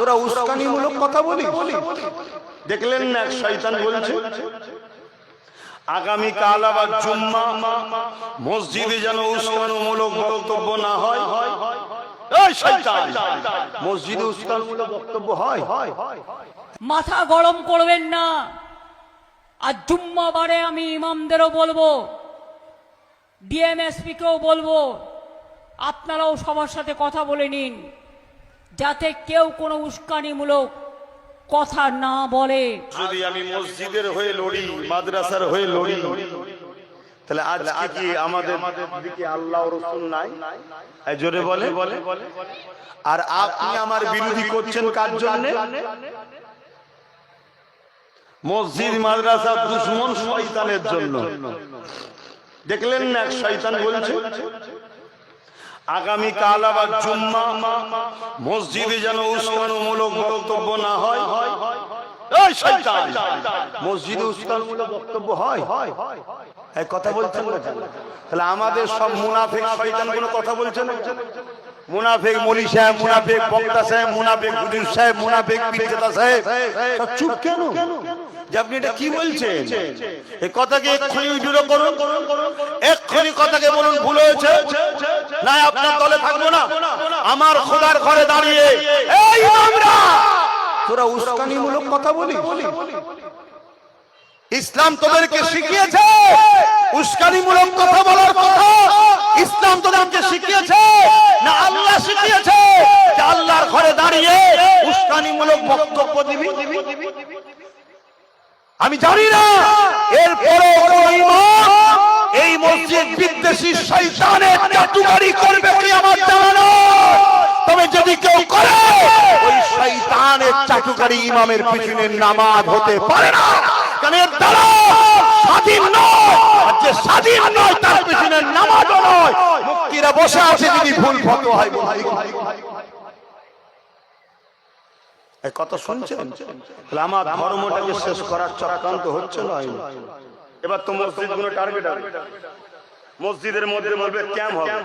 তোরা উস্কানিমূলক কথা বলি। দেখলেন না এক শয়তান বলছে আগামী কাল আবার জুম্মা, মসজিদে যেন উস্কানিমূলক বক্তব্য না হয়। এই শয়তান, মসজিদে উস্কানিমূলক বক্তব্য হয়? মাথা গরম করবেন না। আর জুম্মাবারে আমি ইমামদেরও বলবো, ডিএমএসপি কেও বলবো, আপনারাও সবার সাথে কথা বলে নিন, যাতে কেউ কোনো উস্কানিমূলক কথা না বলে। যদি আমি মসজিদের হয়ে লড়ি, মাদ্রাসার হয়ে লড়ি, তাহলে আজকে কি আমাদের দিকে আল্লাহ ও রাসূল নাই? এই জোরে বলে। আর আপনি আমার বিরোধী করছেন কার জন্য? মসজিদ মাদ্রাসার দুশমন শয়তানের জন্য। দেখলেন না এক শয়তান বলছে আগামী কাল আবার জুম্মা, মসজিদে যেন উস্কানিমূলক বক্তব্য না হয়। এই শয়তান, মসজিদে উস্কানিমূলক বক্তব্য হয়? এই কথা বলছেন না? তাহলে আমাদের সব মুনাফিক শয়তান কোনো কথা বলছে না? মুনাফিক মৌলী সাহেব, মুনাফিক বক্তা সাহেব, মুনাফিক হুজুর সাহেব, মুনাফিক পীরজাদা সাহেব সব চুপ কেন? যে আপনি এটা কি বলছেন? এই কথাকে এক্ষুনি উইথড্র করুন, এক্ষুনি কথাকে বলুন ভুল হয়েছে, না আপনার দলে থাকবো না। আমার খোদার ঘরে দাঁড়িয়ে এই ইমামরা তোরা উস্কানিমূলক কথা বলি। ইসলাম তোদেরকে শিখিয়েছে উস্কানিমূলক কথা বলার কথা? ইসলাম তোদেরকে শিখিয়েছে না আল্লাহ শিখিয়েছে যে আল্লাহর ঘরে দাঁড়িয়ে উস্কানিমূলক বক্তব্য দিবি? আমি জানি না এরপরে ইমাম এই মসজিদ বিদ্বেষী শয়তানের চাটুকারি করবে কি আমার জানা নয়। তবে যদি কেউ করে ওই শয়তানের চাটুকারি ইমামের পিছনে নামাজ হতে পারে না, কারণ এর দ্বারা স্বাধীন নয়, আর যে স্বাধীন নয় তার পিছনে নামাজও নয়। মুক্তিরা বসে আছে যদি ভুল ফতোয়া হয়। কত শুনছেন? আমার ধর্মটাকে শেষ করার চক্রান্ত হচ্ছে না? এবার তো মসজিদগুলো টার্গেট হবে, মসজিদের মধ্যে বলবে ক্যাম্প হবে,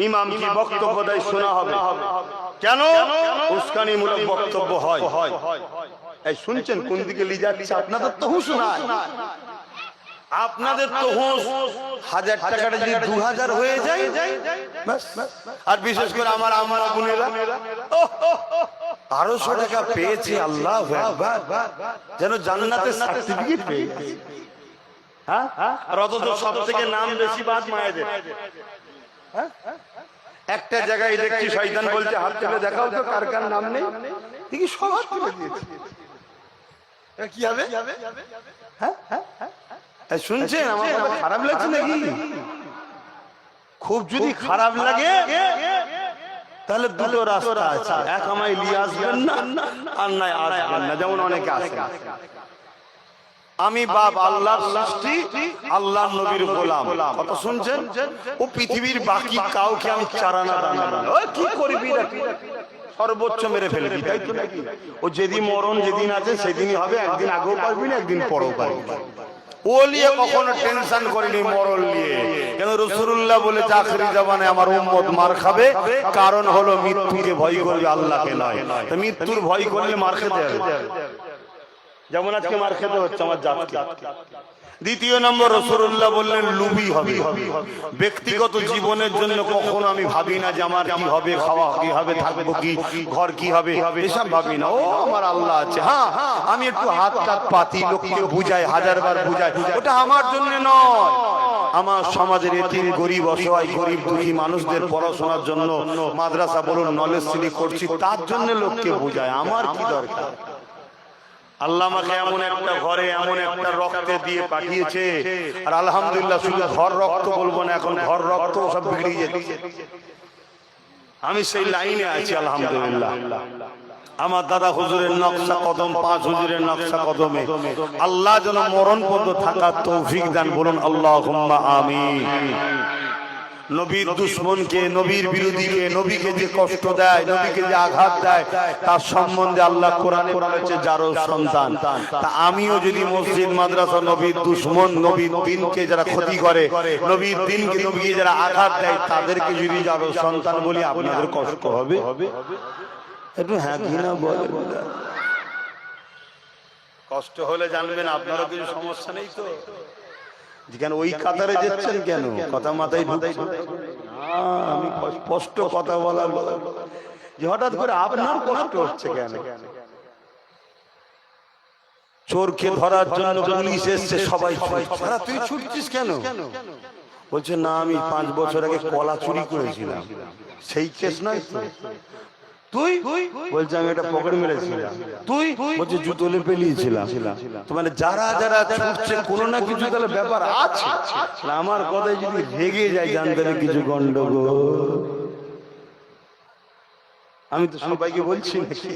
ইমাম কি বক্তব্য দেয় শোনা হবে। কেন? উস্কানিমূলক বক্তব্য হয়। এই শুনছেন কোন দিকে নিয়ে যাচ্ছে? আপনাদের তো হুঁশ নাই, আপনাদের তো হুঁশ 1000 টাকাটা যদি 2000 হয়ে যায়, আর বিশেষ করে আমার বোনেরা 1200 টাকা পেয়েছে, আল্লাহু আকবার, যেন জান্নাতের সার্টিফিকেট পেয়ে গেছে। হ্যাঁ, আর অথচ সব থেকে নাম বেশি বাদ মায়েদের। একটা জায়গায় দেখছি শয়তান বলছে হাত তুলে দেখাও তো কার কার নাম নেই, দেখি সব হাত তুলে দিয়েছে। কি হবে? শুনছেন আমার কথা খারাপ লাগছে নাকি? খুব যদি খারাপ লাগে তাহলে দুটো রাস্তা আছে, এক আমায় নিয়ে আসবেন না, আর নাই আসবেন না, যেমন অনেকে আসে। আমি বাপ আল্লাহর সৃষ্টি, আল্লাহর নবীর গোলাম। কত শুনছেন? ও পৃথিবীর বাকি কাউকে আমি চারানা দানা দেব, কি করবি সর্বোচ্চ মেরে ফেলবি, তাই তো নাকি? ও যেদিন মরণ যেদিন আছে সেদিনই হবে, একদিন আগেও পারবি না, একদিন পরেও পারবি। ও নিয়ে কখনো টেনশন করিনি মরণ নিয়ে, কেন রাসূলুল্লাহ বলে আখিরি জামানে আমার উম্মত মার খাবে, কারণ হলো মৃত্যুকে ভয় করবে, আল্লাহকে নয়। তো মৃত্যুর ভয় করলে মার খেতে হবে, যেমন আজকে মার খেতে হচ্ছে আমার জাতকে। দ্বিতীয় নম্বর, রাসূলুল্লাহ বললেন লুবি হবে। ব্যক্তিগত জীবনের জন্য কখনো আমি ভাবি না যে আমার কি হবে, খাওয়া কি হবে, থাকবো কি, ঘর কি হবে, এসব ভাবি না। ও আমার আল্লাহ আছে। হ্যাঁ, আমি একটু হাত টাত পাতি, লোককে বুঝাই, 1000 বার বুঝাই, ওটা আমার জন্য নয়। আমার সমাজের এতিম, গরিব, অসহায়, গরিব দুঃখী মানুষদের পড়াশোনার জন্য মাদ্রাসা বলুন, নলেজ সিটি করছি, তার জন্য লোককে বুঝায়। আমার কি দরকার? আল্লাহ আমাকে এমন একটা ঘরে, এমন একটা রক্তে দিয়ে পাঠিয়েছে, আর আলহামদুলিল্লাহ শুধু ঘর রক্ত বলবো না, এখন ঘর রক্ত সব বিগড়ে যাচ্ছে। আমি সেই লাইনে আছি আলহামদুলিল্লাহ। আমার দাদা হুজুরের নকশা কদম, 5 হুজুরের নকশা কদমে আল্লাহ যেন মরণ পর্যন্ত থাকার তৌফিক দান, বলুন আল্লাহুম্মা আমিন। নবীর দুশমনকে, নবীর বিরোধীকে, নবীকে যে কষ্ট দেয়, নবীকে যে আঘাত দেয়, তার সম্বন্ধে আল্লাহ কোরআনে বলেছে যারও সন্তান। তা আমিও যদি মসজিদ মাদ্রাসা নবীর দুশমন, নবীর দিনকে যারা ক্ষতি করে, নবীর দিনকে, নবীকে যারা আঘাত দেয়, তাদেরকে যদি যারও সন্তান বলি, আপনাদের কষ্ট হবে? একটু হ্যাঁ কি না বলেন। কষ্ট হলে জানবেন আপনারও কিছু সমস্যা নেই তো। কেন ওই কাতারে যাচ্ছেন কেন? কথা মাথায় ঢুকছে না। আমি স্পষ্ট কথা বলা যে হঠাৎ করে আপনার কষ্ট হচ্ছে কেন? চোরকে ধরার জন্য পুলিশ এসছে, সবাই তুই ছুটছিস কেন? বলছে না আমি 5 বছর আগে কলা চুরি করেছিলাম, সেই কেস নয় তো। তুই বলছে আমি একটা পকেট মেরেছিলাম। তুই বলছে জুতো লেপে নিয়েছিলাম। তো মানে যারা যারা ছুটছে কোনো না কিছু তাহলে ব্যাপার আছে। আমার কথায় যদি রেগে যায় জানতে হবে কিছু গন্ডগোল। আমি তো সবাইকে বলছি নাকি